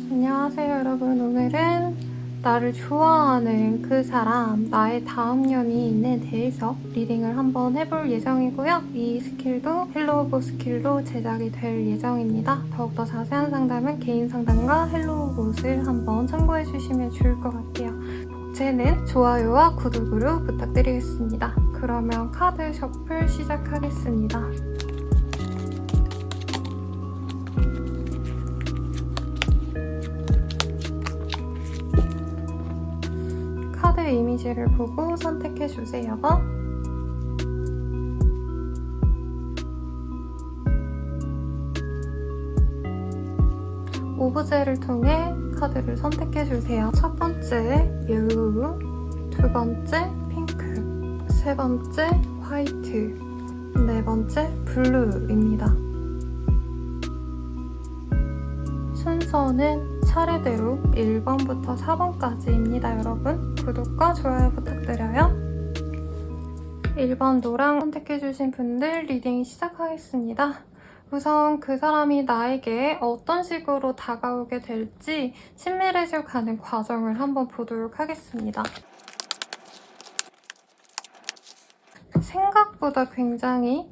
안녕하세요 여러분. 오늘은 나를 좋아하는 그 사람, 나의 다음 연인에 대해서 리딩을 한번 해볼 예정이고요. 이 스킬도 헬로우보 스킬로 제작이 될 예정입니다. 더욱더 자세한 상담은 개인 상담과 헬로우봇을 한번 참고해주시면 좋을 것 같아요. 복제는 좋아요와 구독으로 부탁드리겠습니다. 그러면 카드 셔플 시작하겠습니다. 카드 이미지를 보고 선택해주세요. 오브제를 통해 카드를 선택해주세요. 첫 번째 옐로우, 두 번째 핑크, 세 번째 화이트, 네 번째 블루입니다. 순서는 차례대로 1번부터 4번까지입니다. 여러분 구독과 좋아요 부탁드려요. 1번 노랑 선택해주신 분들 리딩 시작하겠습니다. 우선 그 사람이 나에게 어떤 식으로 다가오게 될지 친밀해져 가는 과정을 한번 보도록 하겠습니다. 생각보다 굉장히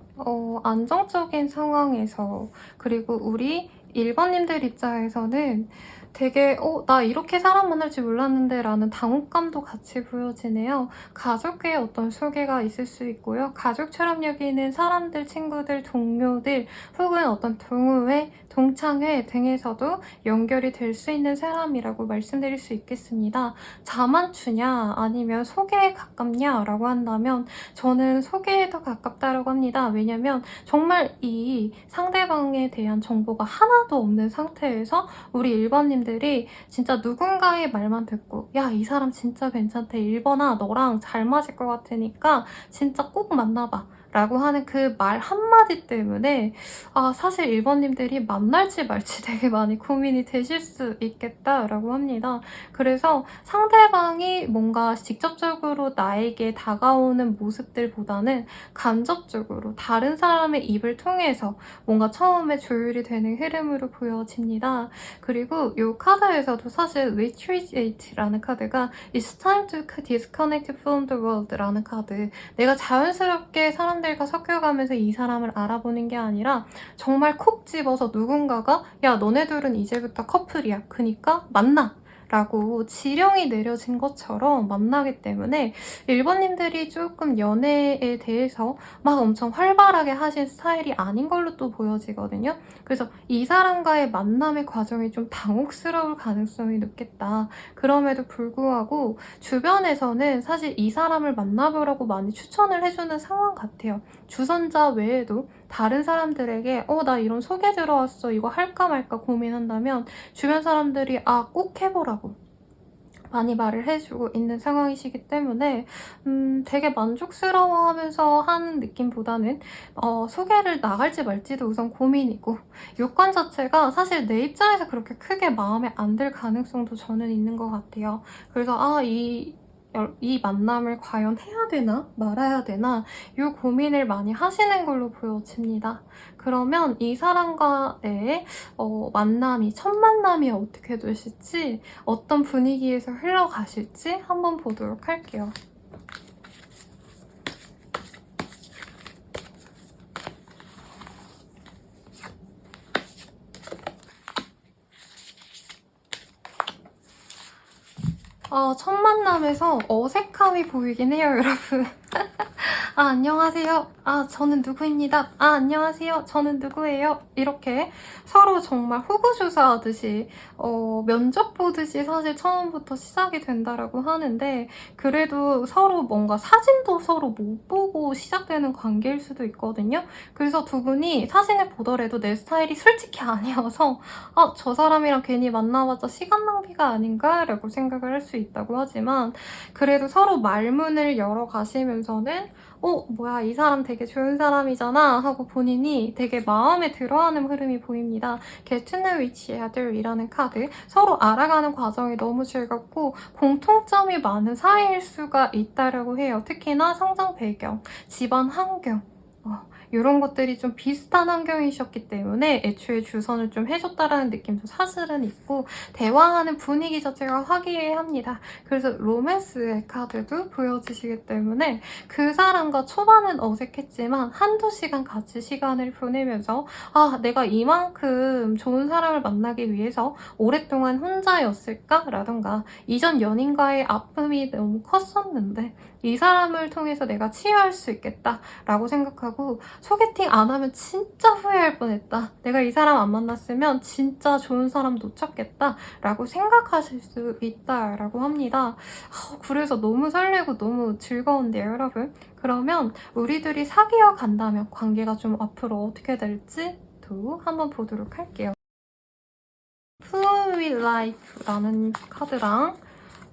안정적인 상황에서, 그리고 우리 1번님들 입장에서는 되게 나 이렇게 사람 만날 줄 몰랐는데 라는 당혹감도 같이 보여지네요. 가족의 어떤 소개가 있을 수 있고요. 가족처럼 여기는 사람들, 친구들, 동료들 혹은 어떤 동호회, 동창회 등에서도 연결이 될 수 있는 사람이라고 말씀드릴 수 있겠습니다. 자만추냐 아니면 소개에 가깝냐 라고 한다면 저는 소개에 더 가깝다고 합니다. 왜냐면 정말 이 상대방에 대한 정보가 하나도 없는 상태에서 우리 1번님들이 진짜 누군가의 말만 듣고 야, 이 사람 진짜 괜찮대, 1번아 너랑 잘 맞을 것 같으니까 진짜 꼭 만나봐 라고 하는 그 말 한마디 때문에 사실 1번님들이 만날지 말지 되게 많이 고민이 되실 수 있겠다라고 합니다. 그래서 상대방이 뭔가 직접적으로 나에게 다가오는 모습들보다는 간접적으로 다른 사람의 입을 통해서 뭔가 처음에 조율이 되는 흐름으로 보여집니다. 그리고 이 카드에서도 사실 Retreat라는 카드가 It's time to disconnect from the world 라는 카드, 내가 자연스럽게 사람들과 섞여가면서 이 사람을 알아보는 게 아니라 정말 콕 집어서 누군가가 야, 너네들은 이제부터 커플이야, 그니까 만나 라고 지령이 내려진 것처럼 만나기 때문에 1번님들이 조금 연애에 대해서 막 엄청 활발하게 하신 스타일이 아닌 걸로 또 보여지거든요. 그래서 이 사람과의 만남의 과정이 좀 당혹스러울 가능성이 높겠다. 그럼에도 불구하고 주변에서는 사실 이 사람을 만나보라고 많이 추천을 해주는 상황 같아요. 주선자 외에도 다른 사람들에게 나 이런 소개 들어왔어, 이거 할까 말까 고민한다면 주변 사람들이 꼭 해보라고 많이 말을 해주고 있는 상황이시기 때문에 되게 만족스러워하면서 하는 느낌보다는 소개를 나갈지 말지도 우선 고민이고, 요건 자체가 사실 내 입장에서 그렇게 크게 마음에 안 들 가능성도 저는 있는 것 같아요. 그래서 이 만남을 과연 해야 되나 말아야 되나 이 고민을 많이 하시는 걸로 보여집니다. 그러면 이 사람과의 첫 만남이 어떻게 되실지, 어떤 분위기에서 흘러가실지 한번 보도록 할게요. 첫 만남에서 어색함이 보이긴 해요, 여러분. 안녕하세요. 저는 누구입니다. 안녕하세요. 저는 누구예요. 이렇게 서로 정말 호구조사하듯이 면접 보듯이 사실 처음부터 시작이 된다라고 하는데, 그래도 서로 뭔가 사진도 서로 못 보고 시작되는 관계일 수도 있거든요. 그래서 두 분이 사진을 보더라도 내 스타일이 솔직히 아니어서 저 사람이랑 괜히 만나봤자 시간 낭비가 아닌가 라고 생각을 할 수 있다고 하지만, 그래도 서로 말문을 열어가시면서는 뭐야, 이 사람 되게 좋은 사람이잖아 하고 본인이 되게 마음에 들어하는 흐름이 보입니다. Get to know each other 이라는 카드, 서로 알아가는 과정이 너무 즐겁고 공통점이 많은 사이일 수가 있다라고 해요. 특히나 성장 배경, 집안 환경, 이런 것들이 좀 비슷한 환경이셨기 때문에 애초에 주선을 좀 해줬다라는 느낌도 사실은 있고 대화하는 분위기 자체가 화기애애합니다. 그래서 로맨스의 카드도 보여주시기 때문에 그 사람과 초반은 어색했지만 한두 시간 같이 시간을 보내면서 아, 내가 이만큼 좋은 사람을 만나기 위해서 오랫동안 혼자였을까? 라던가 이전 연인과의 아픔이 너무 컸었는데 이 사람을 통해서 내가 치유할 수 있겠다 라고 생각하고 소개팅 안 하면 진짜 후회할 뻔했다. 내가 이 사람 안 만났으면 진짜 좋은 사람 놓쳤겠다 라고 생각하실 수 있다 라고 합니다. 그래서 너무 설레고 너무 즐거운데요, 여러분. 그러면 우리들이 사귀어 간다면 관계가 좀 앞으로 어떻게 될지도 한번 보도록 할게요. Fluid Life라는 카드랑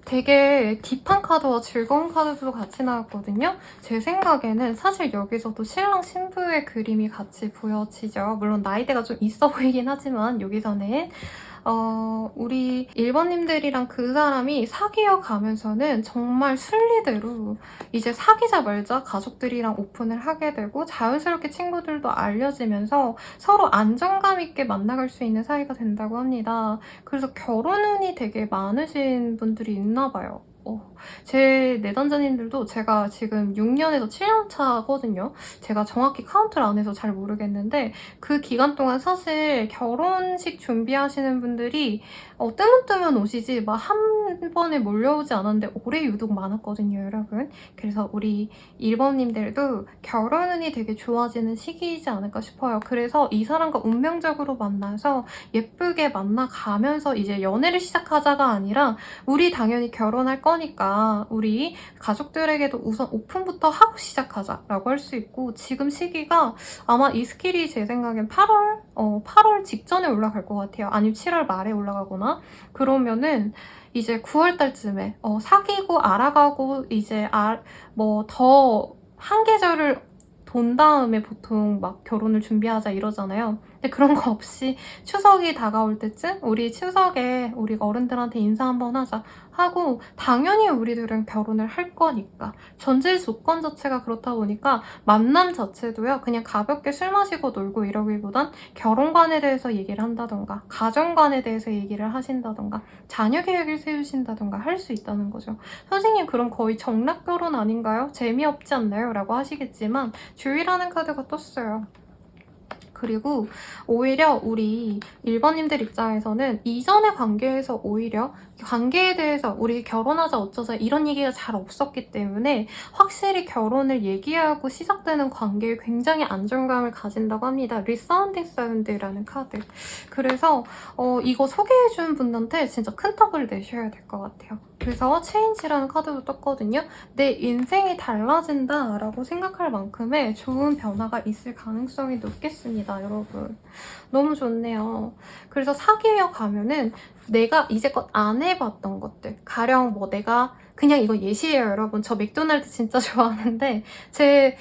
되게 딥한 카드와 즐거운 카드도 같이 나왔거든요. 제 생각에는 사실 여기서도 신랑 신부의 그림이 같이 보여지죠. 물론 나이대가 좀 있어 보이긴 하지만 여기서는 우리 1번님들이랑 그 사람이 사귀어 가면서는 정말 순리대로 이제 사귀자 말자 가족들이랑 오픈을 하게 되고 자연스럽게 친구들도 알려지면서 서로 안정감 있게 만나갈 수 있는 사이가 된다고 합니다. 그래서 결혼 운이 되게 많으신 분들이 있나 봐요. 제 내담자님들도 제가 지금 6년에서 7년 차거든요. 제가 정확히 카운트를 안 해서 잘 모르겠는데 그 기간 동안 사실 결혼식 준비하시는 분들이 뜨문뜨문 오시지 막 한 번에 몰려오지 않았는데 올해 유독 많았거든요, 여러분. 그래서 우리 1번님들도 결혼운이 되게 좋아지는 시기이지 않을까 싶어요. 그래서 이 사람과 운명적으로 만나서 예쁘게 만나가면서 이제 연애를 시작하자가 아니라 우리 당연히 결혼할 거니까 우리 가족들에게도 우선 오픈부터 하고 시작하자라고 할 수 있고 지금 시기가 아마 이 스킬이 제 생각엔 8월 직전에 올라갈 것 같아요. 아니면 7월 말에 올라가거나 그러면은 이제 9월 달쯤에 사귀고 알아가고 이제 뭐 더 한 계절을 돈 다음에 보통 막 결혼을 준비하자 이러잖아요. 근데 그런 거 없이 추석이 다가올 때쯤 우리 추석에 우리 어른들한테 인사 한번 하자 하고 당연히 우리들은 결혼을 할 거니까 전제 조건 자체가 그렇다 보니까 만남 자체도요 그냥 가볍게 술 마시고 놀고 이러기보단 결혼관에 대해서 얘기를 한다던가 가정관에 대해서 얘기를 하신다던가 자녀 계획을 세우신다던가 할 수 있다는 거죠. 선생님 그럼 거의 정락결혼 아닌가요? 재미없지 않나요? 라고 하시겠지만 주의라는 카드가 떴어요. 그리고 오히려 우리 1번님들 입장에서는 이전의 관계에서 오히려 관계에 대해서 우리 결혼하자 어쩌자 이런 얘기가 잘 없었기 때문에 확실히 결혼을 얘기하고 시작되는 관계에 굉장히 안정감을 가진다고 합니다. 리사운딩 사운드라는 카드. 그래서 이거 소개해준 분한테 진짜 큰 턱을 내셔야 될 것 같아요. 그래서 체인지라는 카드도 떴거든요. 내 인생이 달라진다 라고 생각할 만큼의 좋은 변화가 있을 가능성이 높겠습니다, 여러분. 너무 좋네요. 그래서 사귀어 가면은 내가 이제껏 안 해봤던 것들 가령 뭐 내가 그냥 이거 예시예요, 여러분. 저 맥도날드 진짜 좋아하는데 제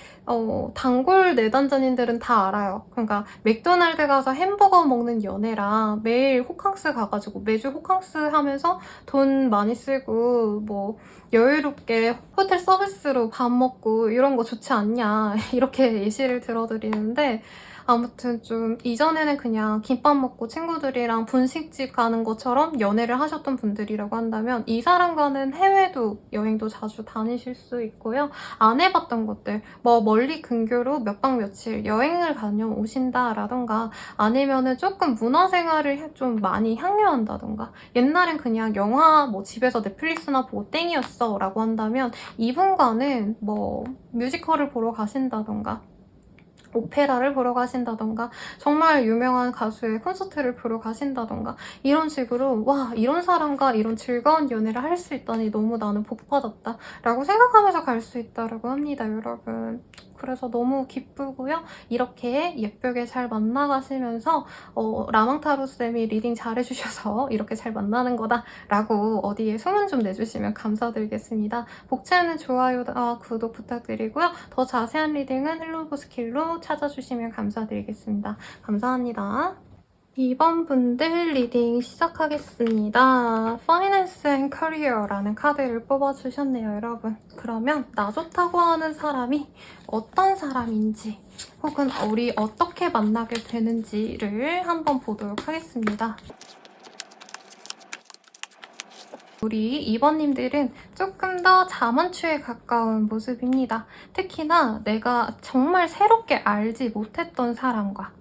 단골 내담자님들은 다 알아요. 그러니까 맥도날드 가서 햄버거 먹는 연애랑 매일 호캉스 가가지고 매주 호캉스 하면서 돈 많이 쓰고 뭐 여유롭게 호텔 서비스로 밥 먹고 이런 거 좋지 않냐 이렇게 예시를 들어드리는데 아무튼 좀 이전에는 그냥 김밥 먹고 친구들이랑 분식집 가는 것처럼 연애를 하셨던 분들이라고 한다면 이 사람과는 해외도 여행도 자주 다니실 수 있고요. 안 해봤던 것들 뭐 멀리 근교로 몇 박 며칠 여행을 다녀오신다라던가 아니면은 조금 문화생활을 좀 많이 향유한다던가 옛날엔 그냥 영화 뭐 집에서 넷플릭스나 보고 땡이었어 라고 한다면 이분과는 뭐 뮤지컬을 보러 가신다던가 오페라를 보러 가신다던가 정말 유명한 가수의 콘서트를 보러 가신다던가 이런 식으로 와 이런 사람과 이런 즐거운 연애를 할 수 있다니 너무 나는 복받았다 라고 생각하면서 갈 수 있다고 합니다, 여러분. 그래서 너무 기쁘고요. 이렇게 예쁘게 잘 만나가시면서 라망타로쌤이 리딩 잘해주셔서 이렇게 잘 만나는 거다 라고 어디에 소문 좀 내주시면 감사드리겠습니다. 복채는 좋아요와 구독 부탁드리고요. 더 자세한 리딩은 헬로보스킬로 찾아주시면 감사드리겠습니다. 감사합니다. 2번 분들 리딩 시작하겠습니다. Finance and Career라는 카드를 뽑아주셨네요, 여러분. 그러면 나 좋다고 하는 사람이 어떤 사람인지 혹은 우리 어떻게 만나게 되는지를 한번 보도록 하겠습니다. 우리 2번님들은 조금 더 자만추에 가까운 모습입니다. 특히나 내가 정말 새롭게 알지 못했던 사람과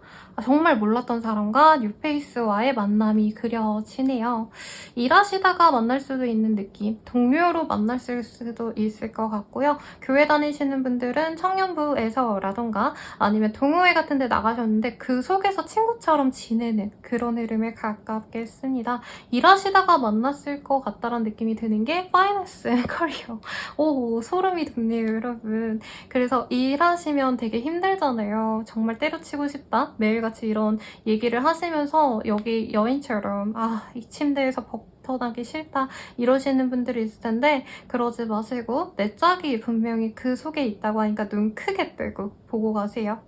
정말 몰랐던 사람과 뉴페이스와의 만남이 그려지네요. 일하시다가 만날 수도 있는 느낌, 동료로 만날 수도 있을 것 같고요. 교회 다니시는 분들은 청년부에서라던가 아니면 동호회 같은 데 나가셨는데 그 속에서 친구처럼 지내는 그런 흐름에 가깝겠습니다. 일하시다가 만났을 것 같다는 느낌이 드는 게 파이낸스 앤 커리어. 오, 소름이 돋네요, 여러분. 그래서 일하시면 되게 힘들잖아요. 정말 때려치고 싶다. 매일같이 이런 얘기를 하시면서 여기 여인처럼 이 침대에서 벗어나기 싫다 이러시는 분들이 있을 텐데 그러지 마시고 내 짝이 분명히 그 속에 있다고 하니까 눈 크게 뜨고 보고 가세요.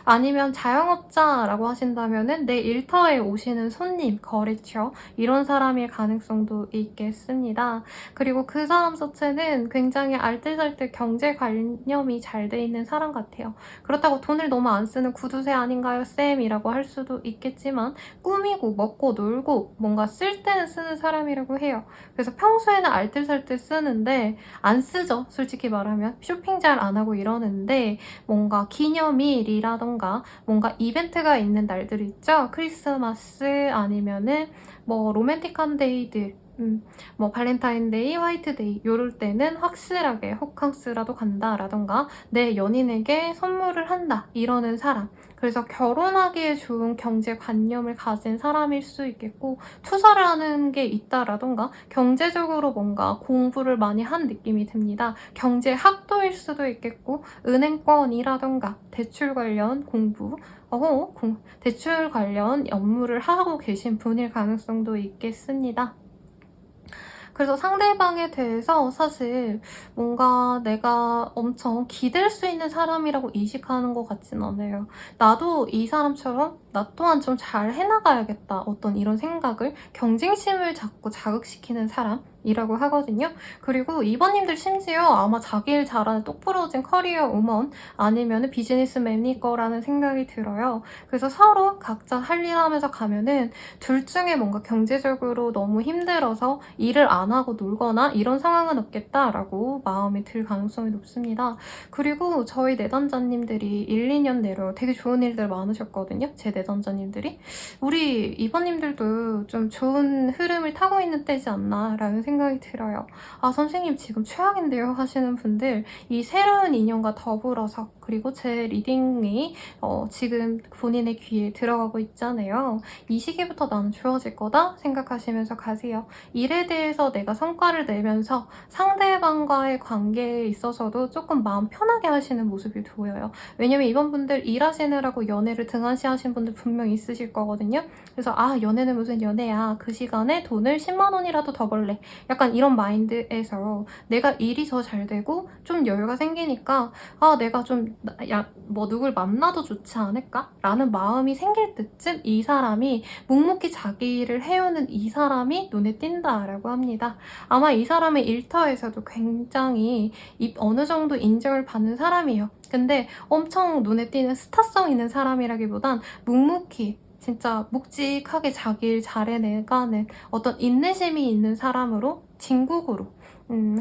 아니면 자영업자라고 하신다면은 내 일터에 오시는 손님, 거래처 이런 사람일 가능성도 있겠습니다. 그리고 그 사람 자체는 굉장히 알뜰살뜰 경제관념이 잘 돼 있는 사람 같아요. 그렇다고 돈을 너무 안 쓰는 구두쇠 아닌가요, 쌤? 이라고 할 수도 있겠지만 꾸미고 먹고 놀고 뭔가 쓸 때는 쓰는 사람이라고 해요. 그래서 평소에는 알뜰살뜰 쓰는데 안 쓰죠. 솔직히 말하면 쇼핑 잘 안 하고 이러는데 뭔가 기념일이라던가 뭔가 이벤트가 있는 날들 있죠. 크리스마스 아니면은 뭐 로맨틱한 데이들 뭐 발렌타인데이, 화이트데이 이럴 때는 확실하게 호캉스라도 간다라던가 내 연인에게 선물을 한다 이러는 사람. 그래서 결혼하기에 좋은 경제관념을 가진 사람일 수 있겠고 투자를 하는 게 있다라던가 경제적으로 뭔가 공부를 많이 한 느낌이 듭니다. 경제학도일 수도 있겠고 은행권이라던가 대출 관련 공부 대출 관련 업무를 하고 계신 분일 가능성도 있겠습니다. 그래서 상대방에 대해서 사실 뭔가 내가 엄청 기댈 수 있는 사람이라고 인식하는 것 같진 않아요. 나도 이 사람처럼 나 또한 좀 잘 해나가야겠다. 어떤 이런 생각을, 경쟁심을 자꾸 자극시키는 사람이라고 하거든요. 그리고 이번님들 심지어 아마 자기 일 잘하는 똑부러진 커리어 우먼 아니면 비즈니스맨일 거라는 생각이 들어요. 그래서 서로 각자 할 일 하면서 가면은 둘 중에 뭔가 경제적으로 너무 힘들어서 일을 안 하고 놀거나 이런 상황은 없겠다라고 마음이 들 가능성이 높습니다. 그리고 저희 내담자님들이 1, 2년 내로 되게 좋은 일들 많으셨거든요. 제 내담자님들이. 우리 이번님들도 좀 좋은 흐름을 타고 있는 때지 않나 라는 생각이 들어요. 선생님 지금 최악인데요 하시는 분들 이 새로운 인연과 더불어서 그리고 제 리딩이 지금 본인의 귀에 들어가고 있잖아요. 이 시기부터 나는 좋아질 거다 생각하시면서 가세요. 일에 대해서 내가 성과를 내면서 상대방과의 관계에 있어서도 조금 마음 편하게 하시는 모습이 보여요. 왜냐면 이번 분들 일하시느라고 연애를 등한시하신 분들 분명 있으실 거거든요. 그래서 연애는 무슨 연애야. 그 시간에 돈을 10만 원이라도 더 벌래. 약간 이런 마인드에서 내가 일이 더 잘 되고 좀 여유가 생기니까 내가 좀 누굴 만나도 좋지 않을까? 라는 마음이 생길 때쯤 이 사람이 묵묵히 자기 일을 해오는 이 사람이 눈에 띈다라고 합니다. 아마 이 사람의 일터에서도 굉장히 어느 정도 인정을 받는 사람이에요. 근데 엄청 눈에 띄는 스타성 있는 사람이라기보단 묵묵히 진짜 묵직하게 자기 일 잘해내가는 어떤 인내심이 있는 사람으로 진국으로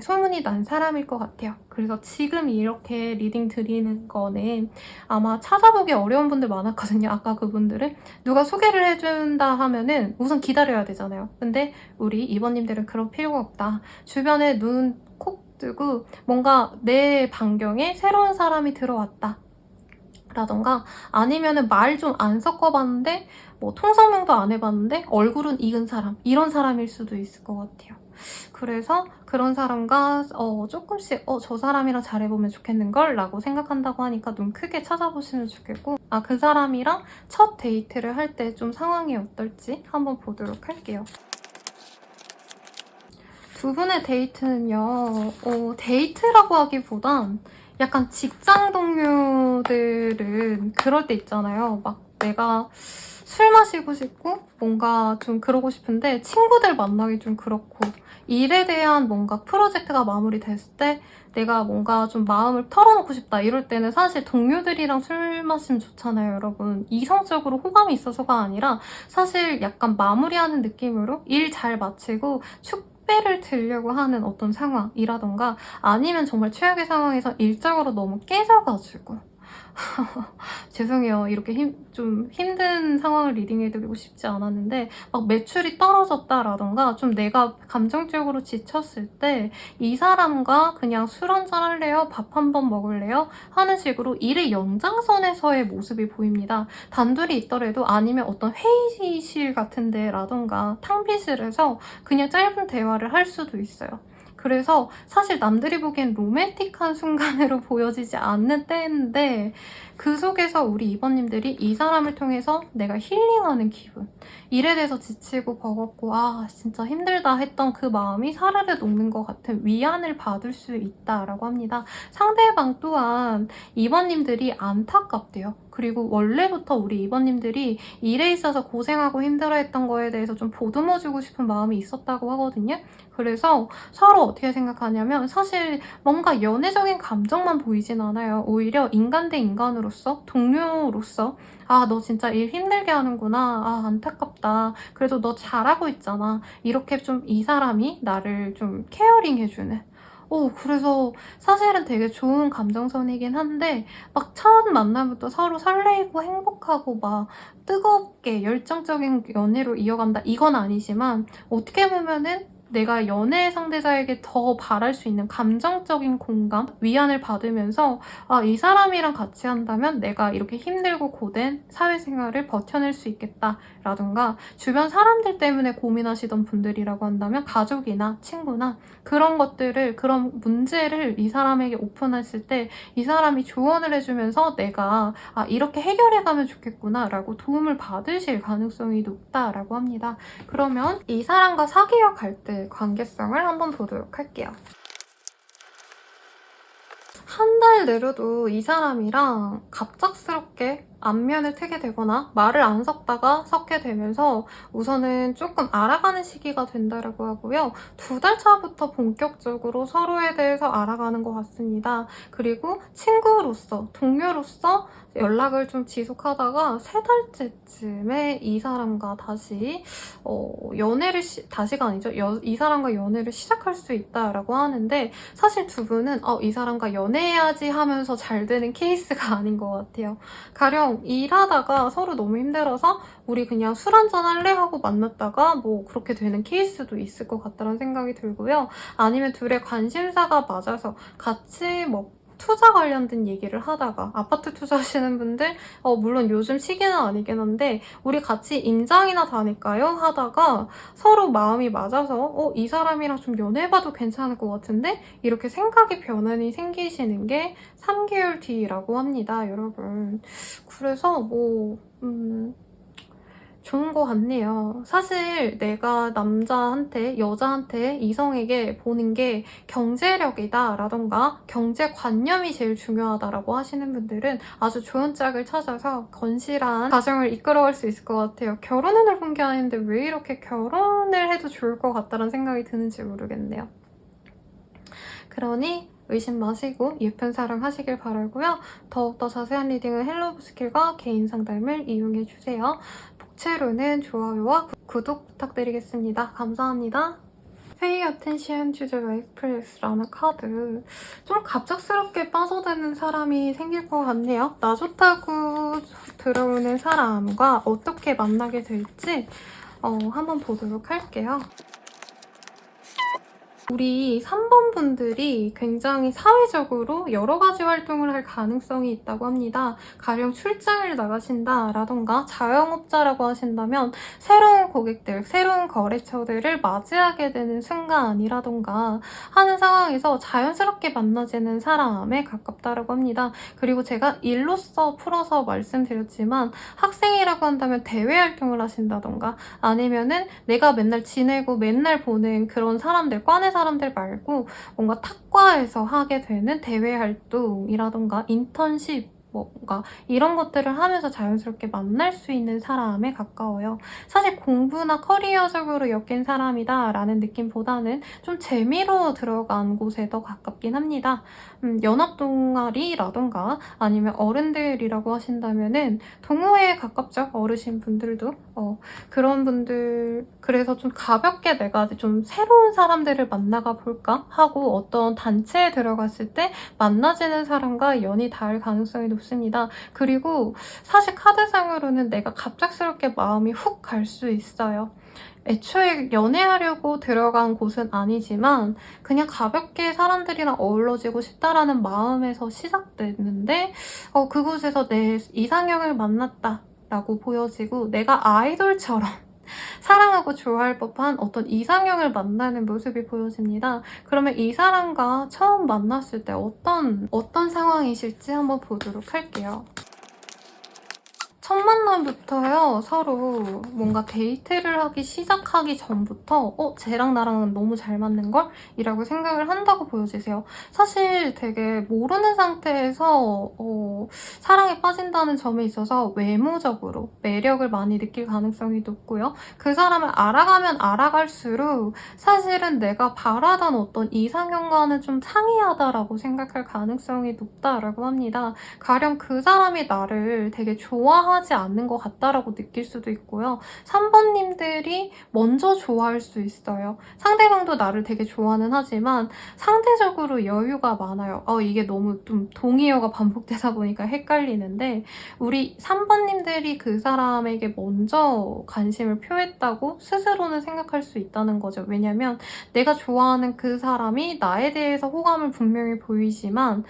소문이 난 사람일 것 같아요. 그래서 지금 이렇게 리딩 드리는 거는 아마 찾아보기 어려운 분들 많았거든요. 아까 그분들은 누가 소개를 해준다 하면은 우선 기다려야 되잖아요. 근데 우리 이번님들은 그럴 필요가 없다. 주변에 눈 콕 뜨고 뭔가 내 반경에 새로운 사람이 들어왔다. 라던가 아니면은 말 좀 안 섞어봤는데 뭐 통성명도 안 해봤는데 얼굴은 익은 사람 이런 사람일 수도 있을 것 같아요. 그래서 그런 사람과 조금씩 저 사람이랑 잘해보면 좋겠는걸 라고 생각한다고 하니까 눈 크게 찾아보시면 좋겠고 그 사람이랑 첫 데이트를 할 때 좀 상황이 어떨지 한번 보도록 할게요. 두 분의 데이트는요 데이트라고 하기보단 약간 직장 동료들은 그럴 때 있잖아요. 막 내가 술 마시고 싶고 뭔가 좀 그러고 싶은데 친구들 만나기 좀 그렇고 일에 대한 뭔가 프로젝트가 마무리됐을 때 내가 뭔가 좀 마음을 털어놓고 싶다 이럴 때는 사실 동료들이랑 술 마시면 좋잖아요, 여러분. 이성적으로 호감이 있어서가 아니라 사실 약간 마무리하는 느낌으로 일 잘 마치고 축배를 들려고 하는 어떤 상황이라던가 아니면 정말 최악의 상황에서 일적으로 너무 깨져가지고 죄송해요. 이렇게 좀 힘든 상황을 리딩해드리고 싶지 않았는데 막 매출이 떨어졌다라던가 좀 내가 감정적으로 지쳤을 때 이 사람과 그냥 술 한잔 할래요? 밥 한 번 먹을래요? 하는 식으로 일의 연장선에서의 모습이 보입니다. 단둘이 있더라도 아니면 어떤 회의실 같은 데라던가 탕비실에서 그냥 짧은 대화를 할 수도 있어요. 그래서 사실 남들이 보기엔 로맨틱한 순간으로 보여지지 않는 때인데 그 속에서 우리 이번님들이 이 사람을 통해서 내가 힐링하는 기분, 일에 대해서 지치고 버겁고 아 진짜 힘들다 했던 그 마음이 사르르 녹는 것 같은 위안을 받을 수 있다라고 합니다. 상대방 또한 이번님들이 안타깝대요. 그리고 원래부터 우리 이번님들이 일에 있어서 고생하고 힘들어했던 거에 대해서 좀 보듬어주고 싶은 마음이 있었다고 하거든요. 그래서 서로 어떻게 생각하냐면 사실 뭔가 연애적인 감정만 보이진 않아요. 오히려 인간 대 인간으로서, 동료로서 아, 너 진짜 일 힘들게 하는구나. 아, 안타깝다. 그래도 너 잘하고 있잖아. 이렇게 좀 이 사람이 나를 좀 케어링해주는. 그래서 사실은 되게 좋은 감정선이긴 한데 막 첫 만남부터 서로 설레이고 행복하고 막 뜨겁게 열정적인 연애로 이어간다. 이건 아니지만 어떻게 보면은 내가 연애 상대자에게 더 바랄 수 있는 감정적인 공감, 위안을 받으면서 아, 이 사람이랑 같이 한다면 내가 이렇게 힘들고 고된 사회생활을 버텨낼 수 있겠다라던가 주변 사람들 때문에 고민하시던 분들이라고 한다면 가족이나 친구나 그런 것들을, 그런 문제를 이 사람에게 오픈했을 때 이 사람이 조언을 해주면서 내가 아, 이렇게 해결해가면 좋겠구나 라고 도움을 받으실 가능성이 높다라고 합니다. 그러면 이 사람과 사귀어 갈 때 관계성을 한번 보도록 할게요. 한 달 내로도 이 사람이랑 갑작스럽게 안면을 트게 되거나 말을 안 섞다가 섞게 되면서 우선은 조금 알아가는 시기가 된다고 하고요. 2달 차부터 본격적으로 서로에 대해서 알아가는 것 같습니다. 그리고 친구로서, 동료로서 연락을 좀 지속하다가 3달째쯤에 이 사람과 다시 연애를 다시가 아니죠. 이 사람과 연애를 시작할 수 있다라고 하는데 사실 두 분은 이 사람과 연애해야지 하면서 잘 되는 케이스가 아닌 것 같아요. 가령 일하다가 서로 너무 힘들어서 우리 그냥 술 한잔 할래? 하고 만났다가 뭐 그렇게 되는 케이스도 있을 것 같다는 생각이 들고요. 아니면 둘의 관심사가 맞아서 같이 뭐 투자 관련된 얘기를 하다가 아파트 투자하시는 분들 물론 요즘 시기는 아니긴 한데 우리 같이 임장이나 다닐까요? 하다가 서로 마음이 맞아서 이 사람이랑 좀 연애해봐도 괜찮을 것 같은데 이렇게 생각의 변환이 생기시는 게 3개월 뒤라고 합니다, 여러분. 그래서 좋은 것 같네요. 사실 내가 남자한테, 여자한테, 이성에게 보는 게 경제력이다 라던가 경제관념이 제일 중요하다라고 하시는 분들은 아주 좋은 짝을 찾아서 건실한 가정을 이끌어갈 수 있을 것 같아요. 결혼운을 본 게 아닌데 왜 이렇게 결혼을 해도 좋을 것 같다는 생각이 드는지 모르겠네요. 그러니 의심 마시고 예쁜 사랑 하시길 바라고요. 더욱더 자세한 리딩은 헬로우스킬과 개인 상담을 이용해주세요. 복채로는 좋아요와 구독 부탁드리겠습니다. 감사합니다. Pay attention to the right place라는 카드. 좀 갑작스럽게 빠져드는 사람이 생길 것 같네요. 나 좋다고 들어오는 사람과 어떻게 만나게 될지 한번 보도록 할게요. 우리 3번 분들이 굉장히 사회적으로 여러 가지 활동을 할 가능성이 있다고 합니다. 가령 출장을 나가신다라던가 자영업자라고 하신다면 새로운 고객들, 새로운 거래처들을 맞이하게 되는 순간이라던가 하는 상황에서 자연스럽게 만나지는 사람에 가깝다고 합니다. 그리고 제가 일로서 풀어서 말씀드렸지만 학생이라고 한다면 대외 활동을 하신다던가 아니면은 내가 맨날 지내고 맨날 보는 그런 사람들, 과내 사람들 말고 뭔가 탁과에서 하게 되는 대외 활동이라던가 인턴십 뭔가 이런 것들을 하면서 자연스럽게 만날 수 있는 사람에 가까워요. 사실 공부나 커리어적으로 엮인 사람이다 라는 느낌보다는 좀 재미로 들어간 곳에 더 가깝긴 합니다. 연합동아리라던가 아니면 어른들이라고 하신다면은 동호회에 가깝죠. 어르신 분들도. 그런 분들, 그래서 좀 가볍게 내가 좀 새로운 사람들을 만나가 볼까 하고 어떤 단체에 들어갔을 때 만나지는 사람과 연이 닿을 가능성이 높습니다. 그리고 사실 카드상으로는 내가 갑작스럽게 마음이 훅 갈 수 있어요. 애초에 연애하려고 들어간 곳은 아니지만 그냥 가볍게 사람들이랑 어우러지고 싶다라는 마음에서 시작됐는데 그곳에서 내 이상형을 만났다라고 보여지고 내가 아이돌처럼 사랑하고 좋아할 법한 어떤 이상형을 만나는 모습이 보여집니다. 그러면 이 사람과 처음 만났을 때 어떤 상황이실지 한번 보도록 할게요. 첫 만남부터요, 서로 뭔가 데이트를 하기 시작하기 전부터 쟤랑 나랑은 너무 잘 맞는걸? 이라고 생각을 한다고 보여지세요. 사실 되게 모르는 상태에서 사랑에 빠진다는 점에 있어서 외모적으로 매력을 많이 느낄 가능성이 높고요. 그 사람을 알아가면 알아갈수록 사실은 내가 바라던 어떤 이상형과는 좀 상이하다라고 생각할 가능성이 높다라고 합니다. 가령 그 사람이 나를 되게 좋아하지 않는 것 같다라고 느낄 수도 있고요. 3번님들이 먼저 좋아할 수 있어요. 상대방도 나를 되게 좋아는 하지만 상대적으로 여유가 많아요. 이게 너무 좀 동의어가 반복되다 보니까 헷갈리는데 우리 3번님들이 그 사람에게 먼저 관심을 표했다고 스스로는 생각할 수 있다는 거죠. 왜냐면 내가 좋아하는 그 사람이 나에 대해서 호감을 분명히 보이지만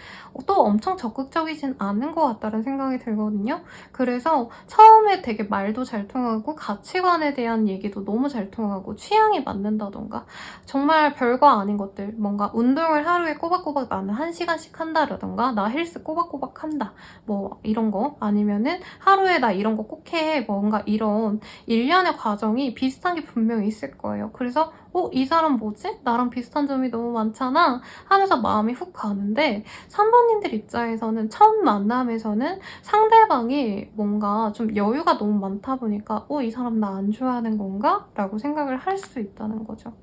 또 엄청 적극적이진 않은 것 같다는 생각이 들거든요. 그래서 처음에 되게 말도 잘 통하고 가치관에 대한 얘기도 너무 잘 통하고 취향이 맞는다던가 정말 별거 아닌 것들, 뭔가 운동을 하루에 꼬박꼬박 나는 1시간씩 한다라던가 나 헬스 꼬박꼬박 한다 뭐 이런 거, 아니면은 하루에 나 이런 거 꼭 해, 뭔가 이런 일련의 과정이 비슷한 게 분명히 있을 거예요. 그래서 이 사람 뭐지? 나랑 비슷한 점이 너무 많잖아 하면서 마음이 훅 가는데 3번님들 입장에서는 첫 만남에서는 상대방이 뭔가 좀 여유가 너무 많다 보니까 이 사람 나 안 좋아하는 건가? 라고 생각을 할 수 있다는 거죠.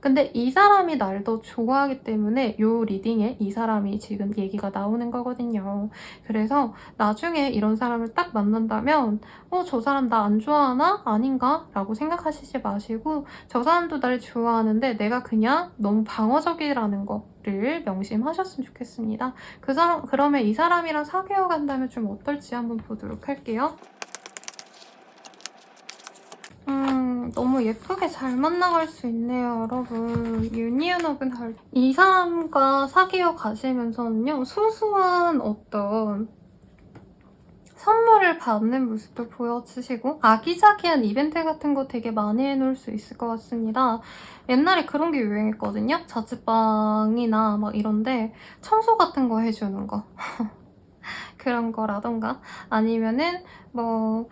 근데 이 사람이 날 더 좋아하기 때문에 이 리딩에 이 사람이 지금 얘기가 나오는 거거든요. 그래서 나중에 이런 사람을 딱 만난다면 저 사람 나 안 좋아하나? 아닌가? 라고 생각하시지 마시고 저 사람도 날 좋아하는데 내가 그냥 너무 방어적이라는 거를 명심하셨으면 좋겠습니다. 그러면 이 사람이랑 사귀어 간다면 좀 어떨지 한번 보도록 할게요. 너무 예쁘게 잘 만나갈 수 있네요, 여러분. 유니언업은 이 사람과 사귀어 가시면서는요, 소소한 어떤 선물을 받는 모습도 보여주시고 아기자기한 이벤트 같은 거 되게 많이 해놓을 수 있을 것 같습니다. 옛날에 그런 게 유행했거든요? 자취방이나 막 이런데 청소 같은 거 해주는 거. 그런 거라던가 아니면은 뭐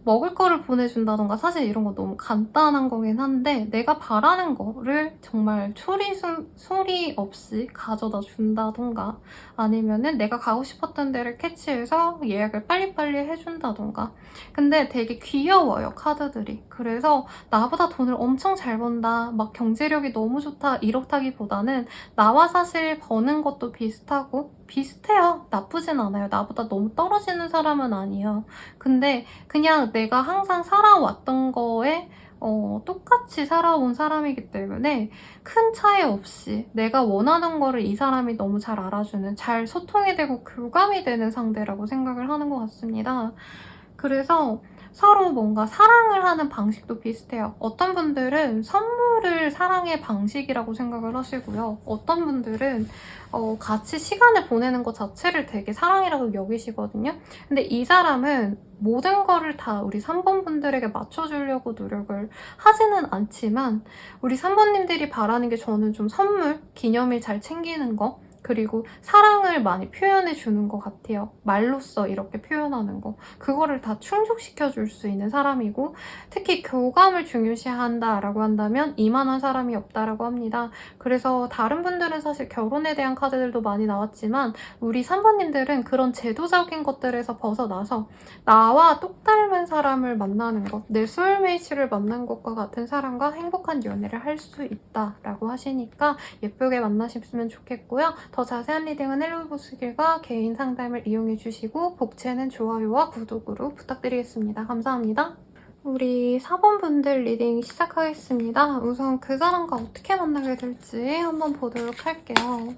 먹을 거를 보내준다던가 사실 이런 거 너무 간단한 거긴 한데 내가 바라는 거를 정말 소리 없이 가져다 준다던가 아니면은 내가 가고 싶었던 데를 캐치해서 예약을 빨리빨리 해준다던가 근데 되게 귀여워요, 카드들이. 그래서 나보다 돈을 엄청 잘 번다, 막 경제력이 너무 좋다 이렇다기보다는 나와 사실 버는 것도 비슷해요. 나쁘진 않아요. 나보다 너무 떨어지는 사람은 아니에요. 근데 그냥 내가 항상 살아왔던 거에 똑같이 살아온 사람이기 때문에 큰 차이 없이 내가 원하는 거를 이 사람이 너무 잘 알아주는, 잘 소통이 되고 교감이 되는 상대라고 생각을 하는 것 같습니다. 그래서 서로 뭔가 사랑을 하는 방식도 비슷해요. 어떤 분들은 선물을 사랑의 방식이라고 생각을 하시고요. 어떤 분들은 같이 시간을 보내는 것 자체를 되게 사랑이라고 여기시거든요. 근데 이 사람은 모든 거를 다 우리 3번 분들에게 맞춰주려고 노력을 하지는 않지만 우리 3번님들이 바라는 게 저는 좀 선물, 기념일 잘 챙기는 거, 그리고 사랑을 많이 표현해 주는 것 같아요. 말로써 이렇게 표현하는 거. 그거를 다 충족시켜 줄 수 있는 사람이고, 특히 교감을 중요시한다라고 한다면 이만한 사람이 없다라고 합니다. 그래서 다른 분들은 사실 결혼에 대한 카드들도 많이 나왔지만 우리 3번님들은 그런 제도적인 것들에서 벗어나서 나와 똑 닮은 사람을 만나는 것, 내 소울메이트를 만난 것과 같은 사람과 행복한 연애를 할 수 있다라고 하시니까 예쁘게 만나셨으면 좋겠고요. 더 자세한 리딩은 헬로보스길과 개인 상담을 이용해 주시고 복채는 좋아요와 구독으로 부탁드리겠습니다. 감사합니다. 우리 4번 분들 리딩 시작하겠습니다. 우선 그 사람과 어떻게 만나게 될지 한번 보도록 할게요.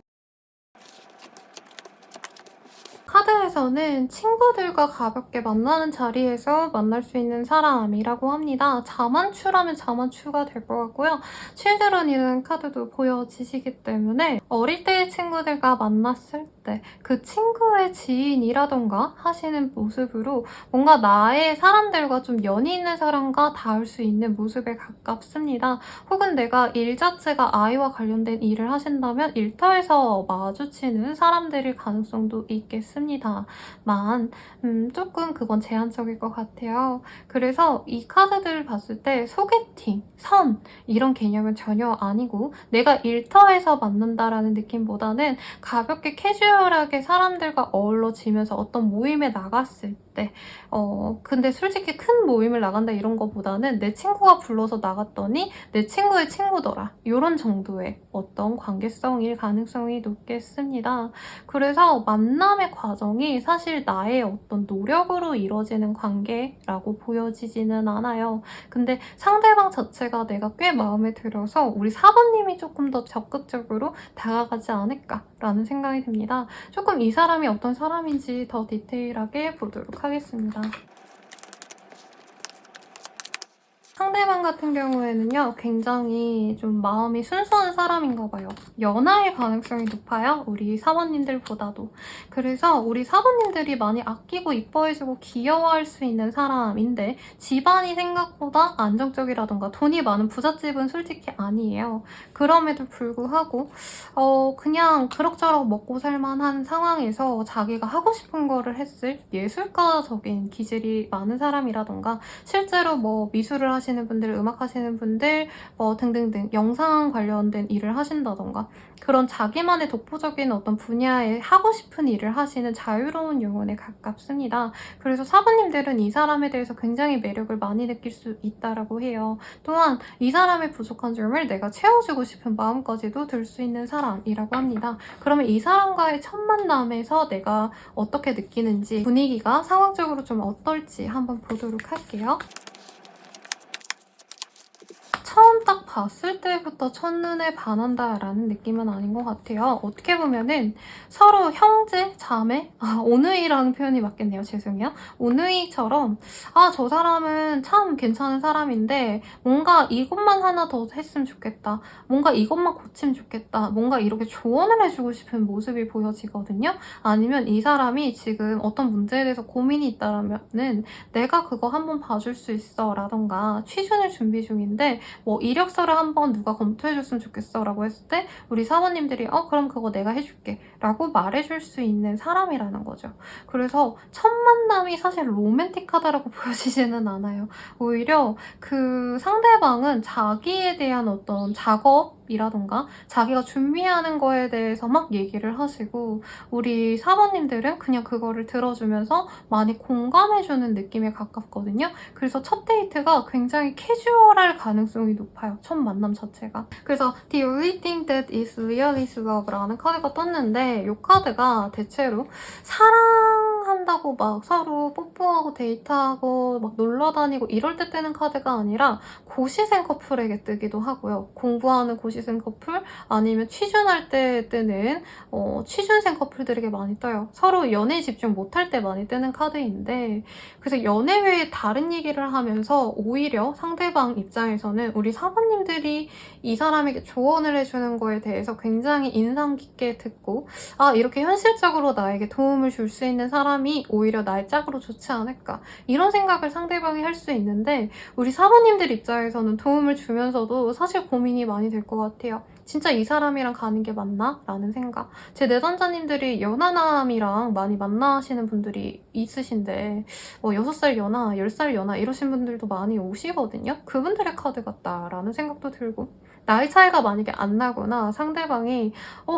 카드에서는 친구들과 가볍게 만나는 자리에서 만날 수 있는 사람이라고 합니다. 자만추라면 자만추가 될 것 같고요. 칠드런이라는 카드도 보여지시기 때문에 어릴 때의 친구들과 만났을 때 그 친구의 지인이라던가 하시는 모습으로 뭔가 나의 사람들과 좀 연이 있는 사람과 닿을 수 있는 모습에 가깝습니다. 혹은 내가 일 자체가 아이와 관련된 일을 하신다면 일터에서 마주치는 사람들일 가능성도 있겠습니다만 조금 그건 제한적일 것 같아요. 그래서 이 카드들을 봤을 때 소개팅, 선 이런 개념은 전혀 아니고 내가 일터에서 만난다라는 느낌보다는 가볍게 캐주얼하게 사람들과 어우러지면서 어떤 모임에 나갔을 때 근데 솔직히 큰 모임을 나간다 이런 거보다는 내 친구가 불러서 나갔더니 내 친구의 친구더라 이런 정도의 어떤 관계성일 가능성이 높겠습니다. 그래서 만남의 과정이 사실 나의 어떤 노력으로 이루어지는 관계라고 보여지지는 않아요. 근데 상대방 자체가 내가 꽤 마음에 들어서 우리 4번님이 조금 더 적극적으로 다가가지 않을까라는 생각이 듭니다. 조금 이 사람이 어떤 사람인지 더 디테일하게 보도록 하겠습니다. 상대방 같은 경우에는요, 굉장히 좀 마음이 순수한 사람인가 봐요. 연하일 가능성이 높아요. 우리 사모님들보다도. 그래서 우리 사모님들이 많이 아끼고 이뻐해주고 귀여워할 수 있는 사람인데 집안이 생각보다 안정적이라던가 돈이 많은 부잣집은 솔직히 아니에요. 그럼에도 불구하고 그냥 그럭저럭 먹고 살만한 상황에서 자기가 하고 싶은 거를 했을 예술가적인 기질이 많은 사람이라던가 실제로 뭐 미술을 하시는 분들, 음악 하시는 분들 등등등 영상 관련된 일을 하신다던가 그런 자기만의 독보적인 어떤 분야에 하고 싶은 일을 하시는 자유로운 영혼에 가깝습니다. 그래서 사부님들은 이 사람에 대해서 굉장히 매력을 많이 느낄 수 있다라고 해요. 또한 이 사람의 부족한 점을 내가 채워주고 싶은 마음까지도 들 수 있는 사람이라고 합니다. 그러면 이 사람과의 첫 만남에서 내가 어떻게 느끼는지 분위기가 상황적으로 좀 어떨지 한번 보도록 할게요. 처음 딱 봤을 때부터 첫눈에 반한다라는 느낌은 아닌 것 같아요. 어떻게 보면은 서로 형제, 자매? 오누이라는 표현이 맞겠네요. 죄송해요. 오누이처럼 저 사람은 참 괜찮은 사람인데 뭔가 이것만 하나 더 했으면 좋겠다. 뭔가 이것만 고치면 좋겠다. 뭔가 이렇게 조언을 해주고 싶은 모습이 보여지거든요. 아니면 이 사람이 지금 어떤 문제에 대해서 고민이 있다면은 내가 그거 한번 봐줄 수 있어 라던가 취준을 준비 중인데 뭐 이력서를 한번 누가 검토해줬으면 좋겠어 라고 했을 때 우리 사모님들이 그럼 그거 내가 해줄게 라고 말해줄 수 있는 사람이라는 거죠. 그래서 첫 만남이 사실 로맨틱하다라고 보여지지는 않아요. 오히려 그 상대방은 자기에 대한 어떤 작업이라던가 자기가 준비하는 거에 대해서 막 얘기를 하시고 우리 사모님들은 그냥 그거를 들어주면서 많이 공감해주는 느낌에 가깝거든요. 그래서 첫 데이트가 굉장히 캐주얼할 가능성이 높아요. 첫 만남 자체가. 그래서 The only thing that is real is love라는 카드가 떴는데 이 카드가 대체로 사랑한다고 막 서로 뽀뽀하고 데이트하고 막 놀러 다니고 이럴 때 뜨는 카드가 아니라 고시생 커플에게 뜨기도 하고요. 공부하는 고시생 커플 아니면 취준할 때 뜨는 취준생 커플들에게 많이 떠요. 서로 연애에 집중 못할 때 많이 뜨는 카드인데 그래서 연애 외에 다른 얘기를 하면서 오히려 상대방 입장에서는 우리 사모님들이 이 사람에게 조언을 해주는 거에 대해서 굉장히 인상 깊게 듣고 이렇게 현실적으로 나에게 도움을 줄 수 있는 사람이 오히려 나의 짝으로 좋지 않을까 이런 생각을 상대방이 할 수 있는데 우리 사모님들 입장에서는 도움을 주면서도 사실 고민이 많이 될 것 같아요. 진짜 이 사람이랑 가는 게 맞나? 라는 생각. 제 내담자님들이 연하남이랑 많이 만나시는 분들이 있으신데 6살 연하, 10살 연하 이러신 분들도 많이 오시거든요. 그분들의 카드 같다라는 생각도 들고, 나이 차이가 만약에 안 나거나 상대방이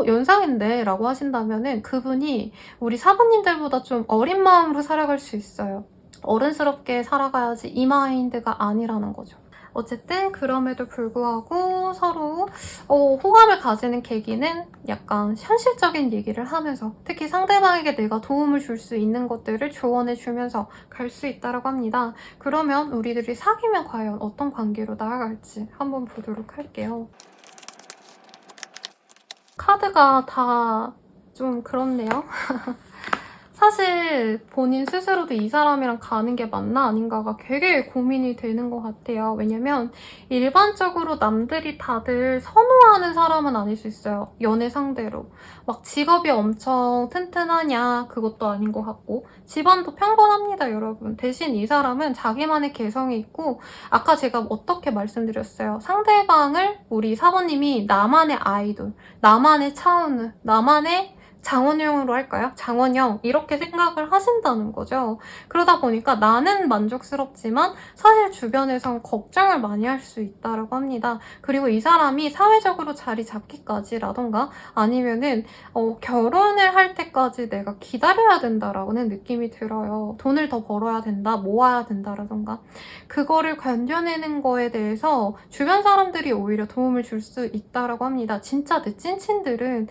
연상인데 라고 하신다면은 그분이 우리 사부님들보다 좀 어린 마음으로 살아갈 수 있어요. 어른스럽게 살아가야지 이 마인드가 아니라는 거죠. 어쨌든 그럼에도 불구하고 서로 호감을 가지는 계기는 약간 현실적인 얘기를 하면서, 특히 상대방에게 내가 도움을 줄 수 있는 것들을 조언해 주면서 갈 수 있다고 합니다. 그러면 우리들이 사귀면 과연 어떤 관계로 나아갈지 한번 보도록 할게요. 카드가 다 좀 그렇네요. 사실 본인 스스로도 이 사람이랑 가는 게 맞나 아닌가가 되게 고민이 되는 것 같아요. 왜냐면 일반적으로 남들이 다들 선호하는 사람은 아닐 수 있어요. 연애 상대로. 막 직업이 엄청 튼튼하냐 그것도 아닌 것 같고, 집안도 평범합니다, 여러분. 대신 이 사람은 자기만의 개성이 있고, 아까 제가 어떻게 말씀드렸어요. 상대방을 우리 사모님이 나만의 아이돌, 나만의 차은우, 나만의 장원영으로 할까요? 장원영 이렇게 생각을 하신다는 거죠. 그러다 보니까 나는 만족스럽지만 사실 주변에선 걱정을 많이 할 수 있다고 합니다. 그리고 이 사람이 사회적으로 자리 잡기까지라던가 아니면은 결혼을 할 때까지 내가 기다려야 된다라는 느낌이 들어요. 돈을 더 벌어야 된다, 모아야 된다라던가. 그거를 견뎌내는 거에 대해서 주변 사람들이 오히려 도움을 줄 수 있다고 합니다. 진짜 내 찐친들은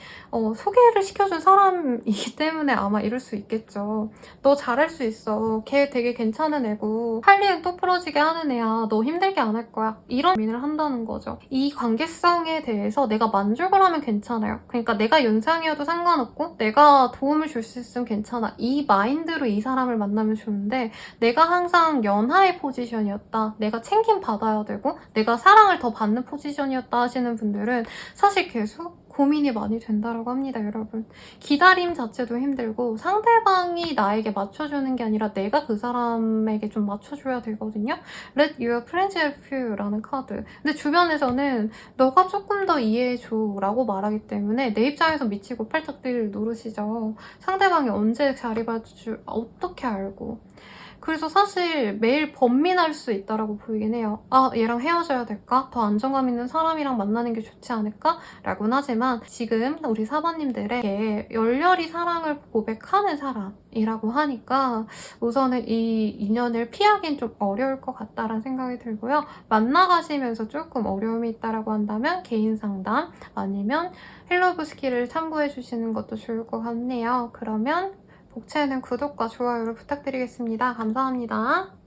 소개를 시켜준 사람이기 때문에 아마 이럴 수 있겠죠. 너 잘할 수 있어. 걔 되게 괜찮은 애고 할 일은 똑부러지게 하는 애야. 너 힘들게 안 할 거야. 이런 고민을 한다는 거죠. 이 관계성에 대해서 내가 만족을 하면 괜찮아요. 그러니까 내가 연상이어도 상관없고 내가 도움을 줄 수 있으면 괜찮아. 이 마인드로 이 사람을 만나면 좋은데, 내가 항상 연하의 포지션이었다, 내가 챙김 받아야 되고 내가 사랑을 더 받는 포지션이었다 하시는 분들은 사실 계속 고민이 많이 된다고 합니다, 여러분. 기다림 자체도 힘들고 상대방이 나에게 맞춰주는 게 아니라 내가 그 사람에게 좀 맞춰줘야 되거든요. Let your friends help you 라는 카드. 근데 주변에서는 너가 조금 더 이해해줘 라고 말하기 때문에 내 입장에서 미치고 팔짝뛸 노릇이죠. 상대방이 언제 자리 봐줄 어떻게 알고. 그래서 사실 매일 번민할 수 있다고 보이긴 해요. 아, 얘랑 헤어져야 될까? 더 안정감 있는 사람이랑 만나는 게 좋지 않을까? 라고는 하지만 지금 우리 사바님들에게 열렬히 사랑을 고백하는 사람이라고 하니까 우선은 이 인연을 피하긴 좀 어려울 것 같다라는 생각이 들고요. 만나가시면서 조금 어려움이 있다고 한다면 개인 상담 아니면 헬로브스키를 참고해 주시는 것도 좋을 것 같네요. 그러면 복채는 구독과 좋아요를 부탁드리겠습니다. 감사합니다.